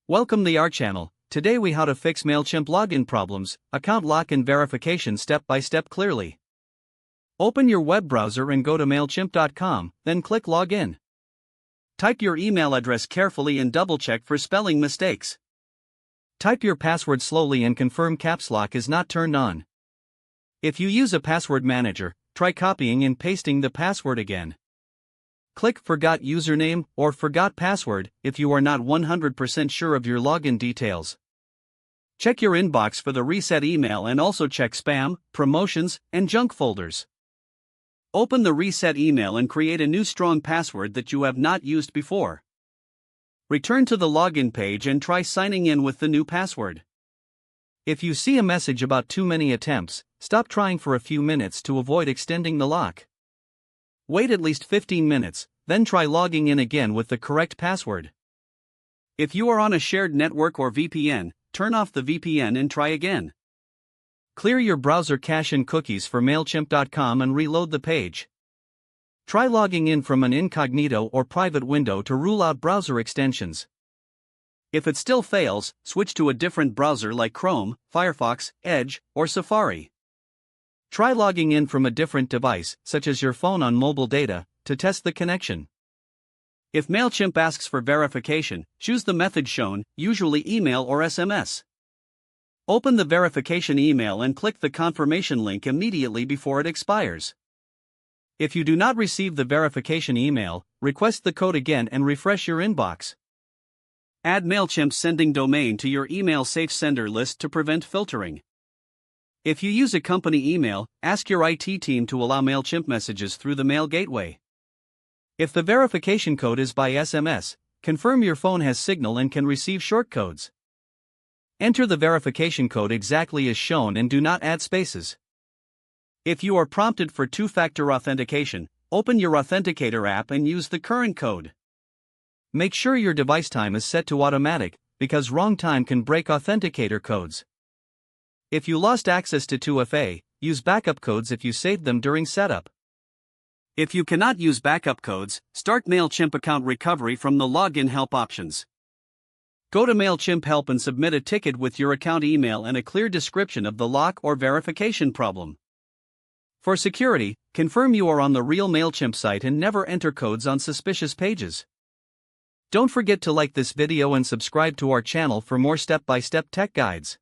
Welcome to our channel. Today we how to fix Mailchimp login problems, account lock and verification step by step clearly. Open your web browser and go to Mailchimp.com, then click Login. Type your email address carefully and double check for spelling mistakes. Type your password slowly and confirm caps lock is not turned on. If you use a password manager, try copying and pasting the password again. Click Forgot Username or Forgot Password if you are not 100% sure of your login details. Check your inbox for the reset email and also check spam, promotions, and junk folders. Open the reset email and create a new strong password that you have not used before. Return to the login page and try signing in with the new password. If you see a message about too many attempts, stop trying for a few minutes to avoid extending the lock. Wait at least 15 minutes, then try logging in again with the correct password. If you are on a shared network or VPN, turn off the VPN and try again. Clear your browser cache and cookies for Mailchimp.com and reload the page. Try logging in from an incognito or private window to rule out browser extensions. If it still fails, switch to a different browser like Chrome, Firefox, Edge, or Safari. Try logging in from a different device, such as your phone on mobile data, to test the connection. If Mailchimp asks for verification, choose the method shown, usually email or SMS. Open the verification email and click the confirmation link immediately before it expires. If you do not receive the verification email, request the code again and refresh your inbox. Add Mailchimp's sending domain to your email safe sender list to prevent filtering. If you use a company email, ask your IT team to allow Mailchimp messages through the mail gateway. If the verification code is by SMS, confirm your phone has signal and can receive shortcodes. Enter the verification code exactly as shown and do not add spaces. If you are prompted for two-factor authentication, open your Authenticator app and use the current code. Make sure your device time is set to automatic, because wrong time can break Authenticator codes. If you lost access to 2FA, use backup codes if you saved them during setup. If you cannot use backup codes, start Mailchimp account recovery from the login help options. Go to Mailchimp help and submit a ticket with your account email and a clear description of the lock or verification problem. For security, confirm you are on the real Mailchimp site and never enter codes on suspicious pages. Don't forget to like this video and subscribe to our channel for more step-by-step tech guides.